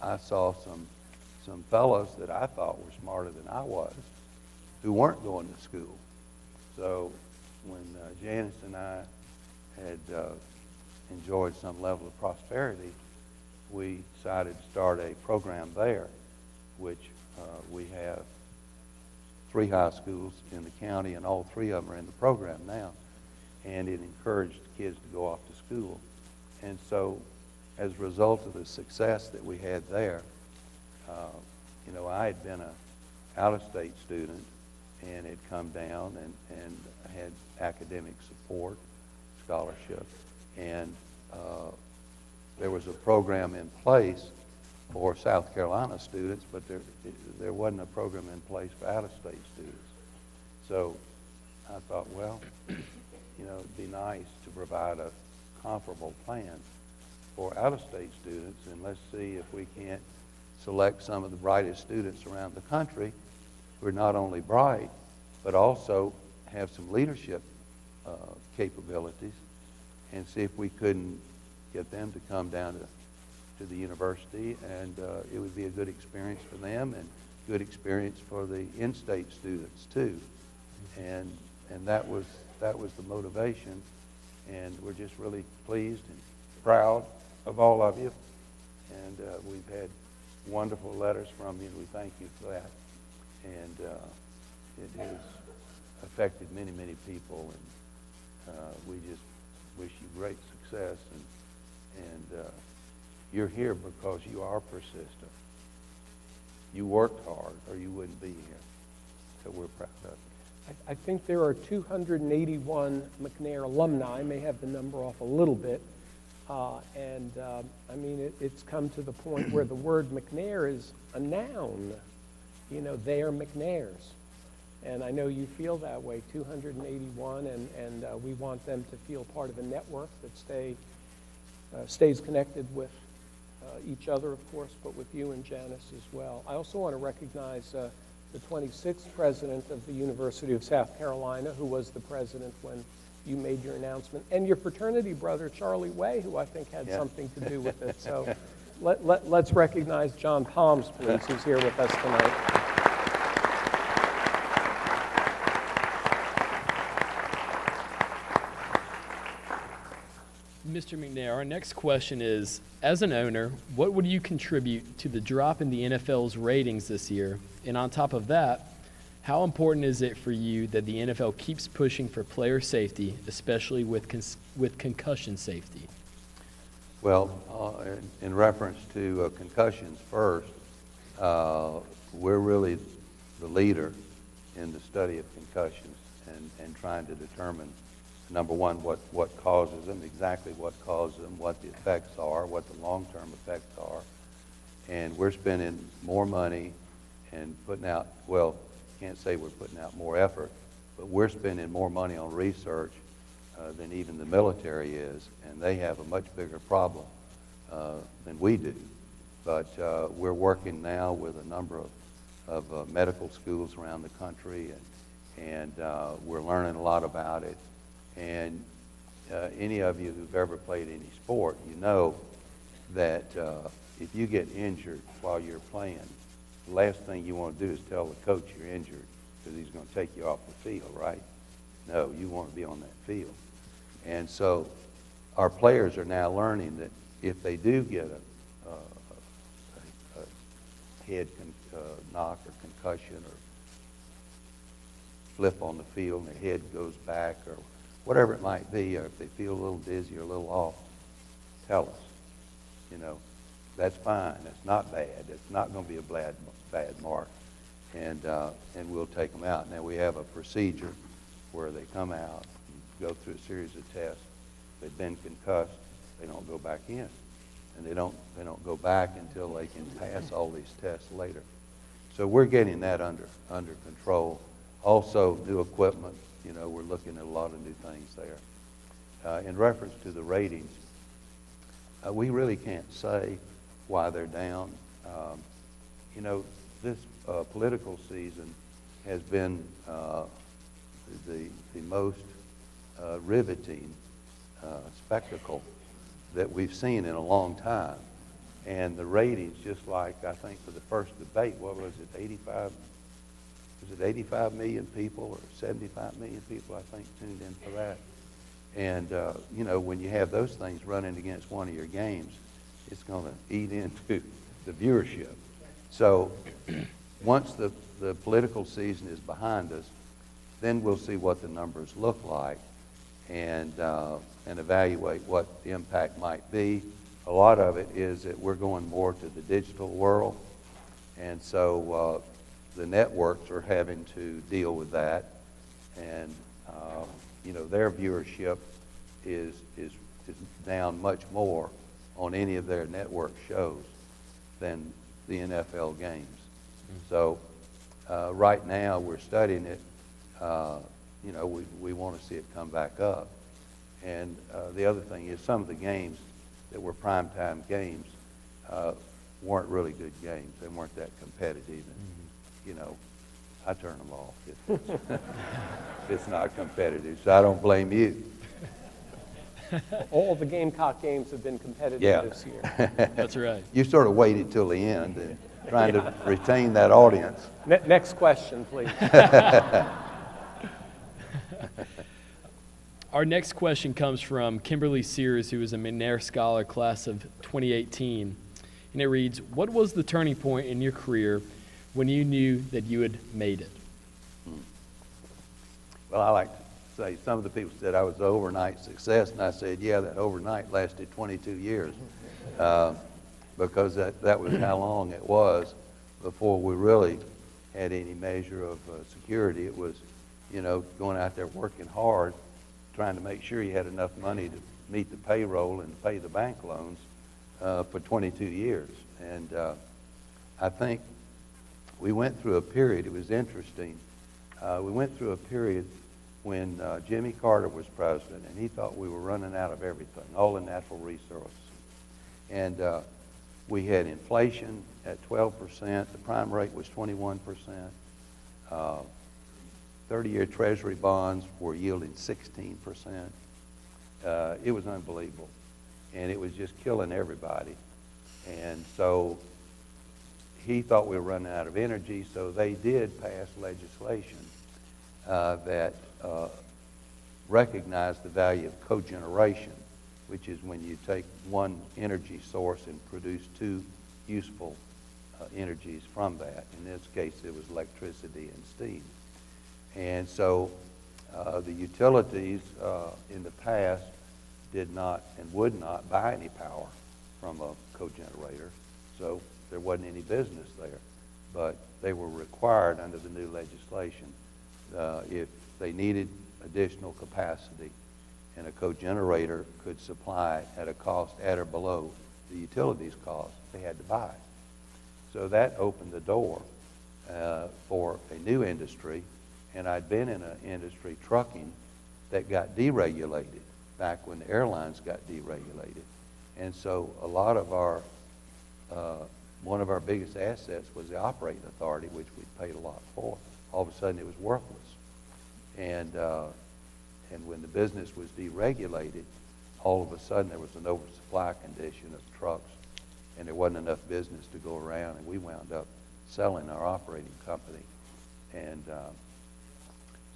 I saw some fellows that I thought were smarter than I was, who weren't going to school. So when Janice and I had enjoyed some level of prosperity, we decided to start a program there, which we have 3 high schools in the county, and all 3 of them are in the program now. And it encouraged kids to go off to school. And so, as a result of the success that we had there, I had been an out-of-state student and had come down and had academic support, scholarship, and there was a program in place for South Carolina students, but there wasn't a program in place for out-of-state students. So I thought, well, it'd be nice to provide a comparable plan for out-of-state students, and let's see if we can't select some of the brightest students around the country who are not only bright, but also have some leadership capabilities, and see if we couldn't get them to come down to the university, and it would be a good experience for them and good experience for the in-state students too. And that was the motivation, and we're just really pleased and proud of all of you, and we've had wonderful letters from you, and we thank you for that. And it has affected many, many people, and we just wish you great success, and you're here because you are persistent. You worked hard, or you wouldn't be here. So we're proud of you. I think there are 281 McNair alumni. I may have the number off a little bit. It's come to the point where the word McNair is a noun. They are McNairs. And I know you feel that way, 281, and we want them to feel part of a network that stays connected with each other, of course, but with you and Janice as well. I also want to recognize the 26th president of the University of South Carolina, who was the president when you made your announcement, and your fraternity brother, Charlie Way, who I think had something to do with it. So let's recognize John Palms, please, who's here with us tonight. Mr. McNair, our next question is, as an owner, what would you contribute to the drop in the NFL's ratings this year? And on top of that, how important is it for you that the NFL keeps pushing for player safety, especially with concussion safety? Well, in reference to concussions first, we're really the leader in the study of concussions and trying to determine, number one, what causes them, exactly what causes them, what the effects are, what the long-term effects are. And we're spending more money and putting out, well, can't say we're putting out more effort, but we're spending more money on research than even the military is, and they have a much bigger problem than we do. But we're working now with a number of medical schools around the country, and we're learning a lot about it. And any of you who've ever played any sport, you know that if you get injured while you're playing, the last thing you want to do is tell the coach you're injured because he's going to take you off the field, right? No, you want to be on that field. And so our players are now learning that if they do get a head knock or concussion or flip on the field and their head goes back or whatever it might be, or if they feel a little dizzy or a little off, tell us. That's fine. That's not bad. It's not going to be a bad mark. And we'll take them out. Now, we have a procedure where they come out, go through a series of tests. If they've been concussed, they don't go back in. And they don't go back until they can pass all these tests later. So we're getting that under control. Also, new equipment. We're looking at a lot of new things there. In reference to the ratings, we really can't say why they're down. This political season has been the most riveting spectacle that we've seen in a long time. And the ratings, just like I think for the first debate, what was it, 85 million people or 75 million people, I think, tuned in for that. And, you know, when you have those things running against one of your games, it's going to eat into the viewership. So once the political season is behind us, then we'll see what the numbers look like and evaluate what the impact might be. A lot of it is that we're going more to the digital world, and so the networks are having to deal with that, and you know, their viewership is down much more on any of their network shows than the NFL games. So right now we're studying it. You know, we want to see it come back up. And the other thing is some of the games that were primetime games weren't really good games. They weren't that competitive. And, you know, I turn them off if it's not competitive. So I don't blame you. All the Gamecock games have been competitive this year. That's right. You sort of waited till the end and trying to retain that audience. Next question, please. Our next question comes from Kimberly Sears, who is a McNair Scholar class of 2018. And it reads, what was the turning point in your career when you knew that you had made it? Well, I like to say some of the people said I was an overnight success, and I said, yeah, that overnight lasted 22 years because that was how long it was before we really had any measure of security. It was, you know, going out there working hard, trying to make sure you had enough money to meet the payroll and pay the bank loans for 22 years. And I think we went through a period, it was interesting, we went through a period when Jimmy Carter was president, and he thought we were running out of everything, all the natural resources. And we had inflation at 12%, the prime rate was 21%, 30-year Treasury bonds were yielding 16%. It was unbelievable, and it was just killing everybody. And so he thought we were running out of energy, so they did pass legislation that recognized the value of cogeneration, which is when you take one energy source and produce two useful energies from that. In this case, it was electricity and steam. And so the utilities in the past did not and would not buy any power from a cogenerator, so there wasn't any business there. But they were required under the new legislation if they needed additional capacity and a cogenerator could supply at a cost at or below the utilities cost, they had to buy it. So that opened the door for a new industry, and I'd been in an industry, trucking, that got deregulated back when the airlines got deregulated. And so a lot of our, one of our biggest assets was the operating authority, which we paid a lot for. All of a sudden it was worthless. And when the business was deregulated, all of a sudden there was an oversupply condition of trucks, and there wasn't enough business to go around, and we wound up selling our operating company. And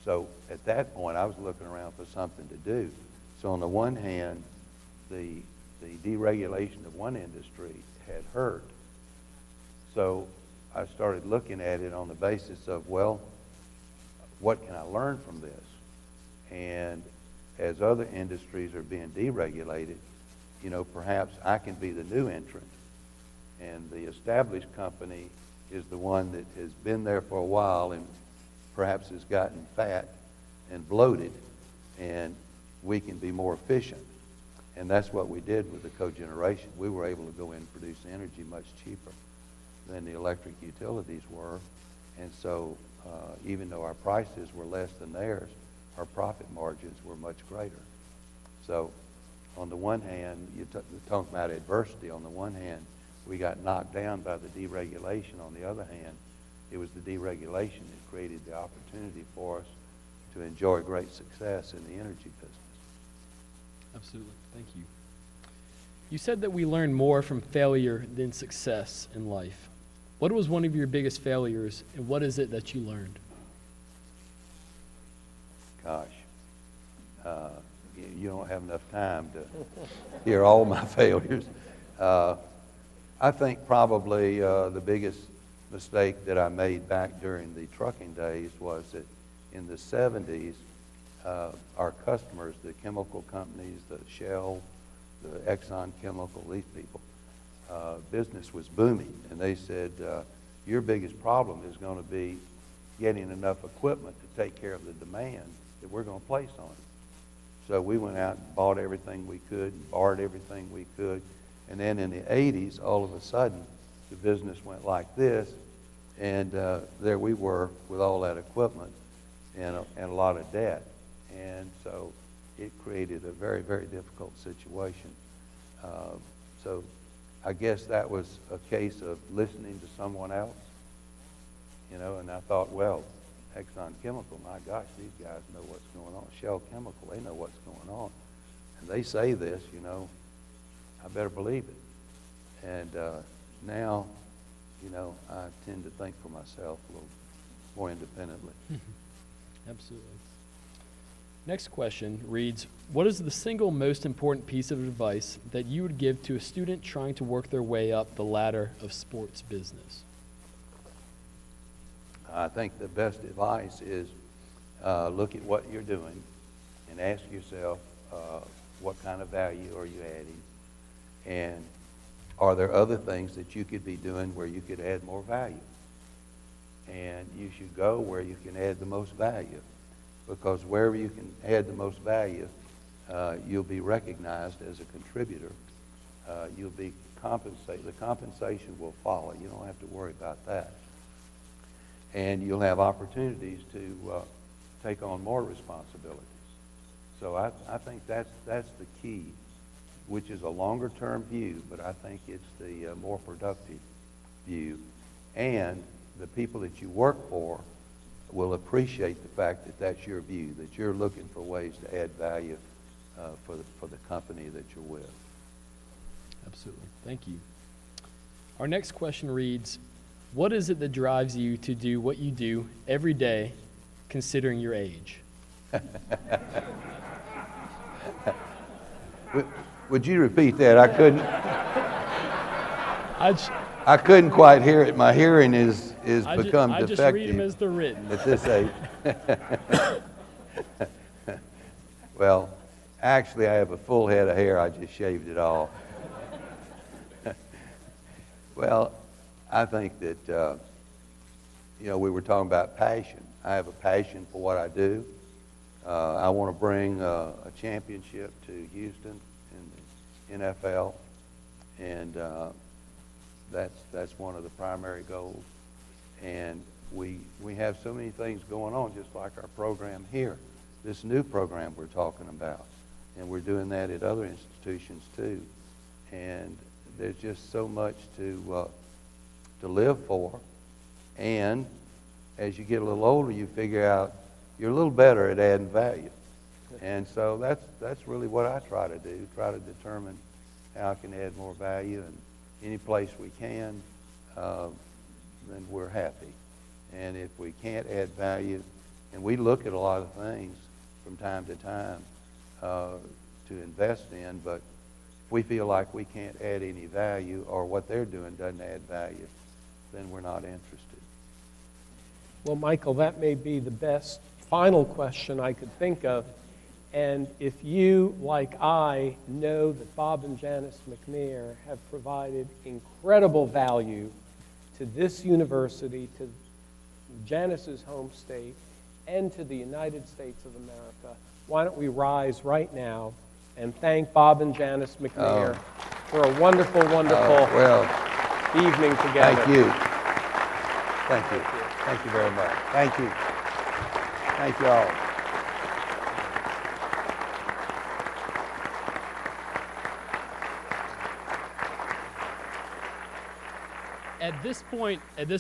so at that point, I was looking around for something to do. So on the one hand, the deregulation of one industry had hurt. So I started looking at it on the basis of, well, what can I learn from this? And as other industries are being deregulated, you know, perhaps I can be the new entrant. And the established company is the one that has been there for a while and perhaps has gotten fat and bloated, and we can be more efficient. And that's what we did with the cogeneration. We were able to go in and produce energy much cheaper than the electric utilities were. And so even though our prices were less than theirs, our profit margins were much greater. So on the one hand, you talk about adversity. On the one hand, we got knocked down by the deregulation. On the other hand, it was the deregulation that created the opportunity for us to enjoy great success in the energy business. Absolutely. Thank you. You said that we learn more from failure than success in life. What was one of your biggest failures, and what is it that you learned? Gosh, you don't have enough time to hear all my failures. I think probably the biggest mistake that I made back during the trucking days was that in the 70s, our customers, the chemical companies, the Shell, the Exxon Chemical, these people, business was booming. And they said, your biggest problem is going to be getting enough equipment to take care of the demand that we're going to place on it. So we went out and bought everything we could, and borrowed everything we could. And then in the 80s, all of a sudden, the business went like this. And there we were with all that equipment and a lot of debt. And so it created a very, very difficult situation. So I guess that was a case of listening to someone else, you know, and I thought, well, Exxon Chemical, my gosh, these guys know what's going on. Shell Chemical, they know what's going on. And they say this, you know, I better believe it. And now, you know, I tend to think for myself a little more independently. Absolutely. Next question reads, what is the single most important piece of advice that you would give to a student trying to work their way up the ladder of sports business? I think the best advice is look at what you're doing and ask yourself what kind of value are you adding, and are there other things that you could be doing where you could add more value? And you should go where you can add the most value, because wherever you can add the most value, you'll be recognized as a contributor. You'll be compensated. The compensation will follow. You don't have to worry about that. And you'll have opportunities to take on more responsibilities. So I think that's the key, which is a longer-term view, but I think it's the more productive view. And the people that you work for will appreciate the fact that that's your view, that you're looking for ways to add value for the company that you're with. Absolutely. Thank you. Our next question reads, what is it that drives you to do what you do every day, considering your age? Would you repeat that? I couldn't. I just I couldn't quite hear it. My hearing is become I defective just read them as they're written. at this age. Well, actually, I have a full head of hair. I just shaved it all. Well, I think that, you know, we were talking about passion. I have a passion for what I do. I want to bring a championship to Houston in the NFL, and that's one of the primary goals. And we have so many things going on, just like our program here, this new program we're talking about, and we're doing that at other institutions too. And there's just so much to live for. And as you get a little older, you figure out you're a little better at adding value. And so that's really what I try to do, try to determine how I can add more value. And any place we can, then we're happy. And if we can't add value, and we look at a lot of things from time to time to invest in, but if we feel like we can't add any value, or what they're doing doesn't add value, then we're not interested. Well, Michael, that may be the best final question I could think of. And if you, like I, know that Bob and Janice McNair have provided incredible value to this university, to Janice's home state, and to the United States of America, why don't we rise right now and thank Bob and Janice McNair for a wonderful, wonderful evening together. Thank you. Thank you. Thank you very much. Thank you. Thank you all. At this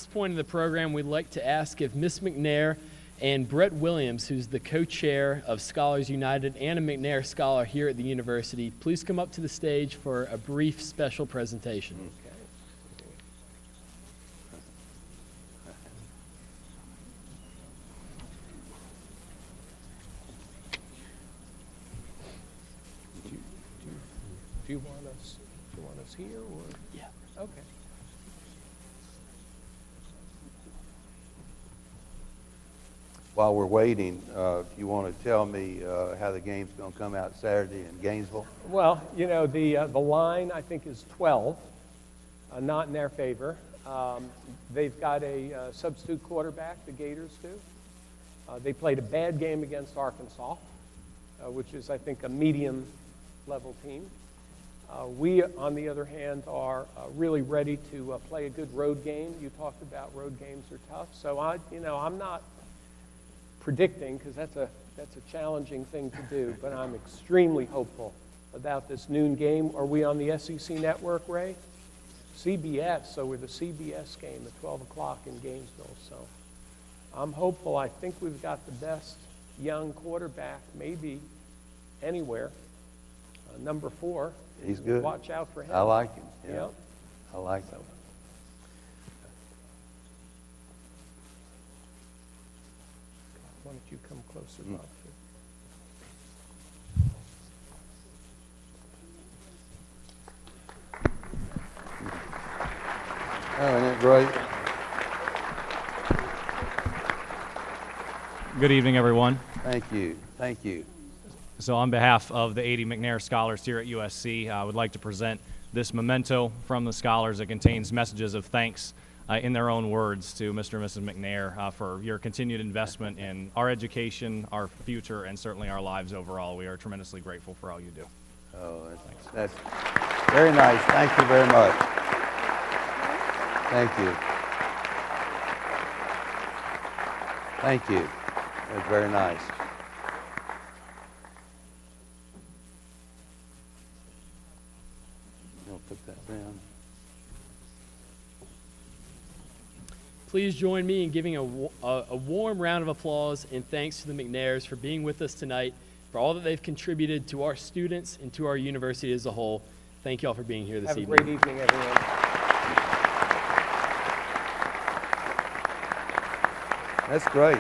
point in the program, we'd like to ask if Ms. McNair and Brett Williams, who's the co-chair of Scholars United and a McNair Scholar here at the university, please come up to the stage for a brief special presentation. Do you want us here or? Yeah. Okay. While we're waiting, you want to tell me how the game's going to come out Saturday in Gainesville? Well, you know, the line, I think, is 12, not in their favor. They've got a substitute quarterback, the Gators do. They played a bad game against Arkansas, which is, I think, a medium-level team. We, on the other hand, are really ready to play a good road game. You talked about road games are tough. So, I'm not predicting, because that's a challenging thing to do, but I'm extremely hopeful about this noon game. Are we on the SEC network, Ray? CBS, so we're the CBS game at 12 o'clock in Gainesville. So I'm hopeful. I think we've got the best young quarterback maybe anywhere. Number 4. He's good. Watch out for him. I like him. Yeah. Yep. I like him. Why don't you come closer, Bob? Oh, isn't that great? Good evening, everyone. Thank you. Thank you. So on behalf of the 80 McNair Scholars here at USC, I would like to present this memento from the scholars that contains messages of thanks in their own words to Mr. and Mrs. McNair for your continued investment in our education, our future, and certainly our lives overall. We are tremendously grateful for all you do. Oh, that's very nice. Thank you very much. Thank you. Thank you. That's very nice. You'll put that down. Please join me in giving a warm round of applause and thanks to the McNairs for being with us tonight, for all that they've contributed to our students and to our university as a whole. Thank you all for being here this evening. Have a great evening, everyone. That's great.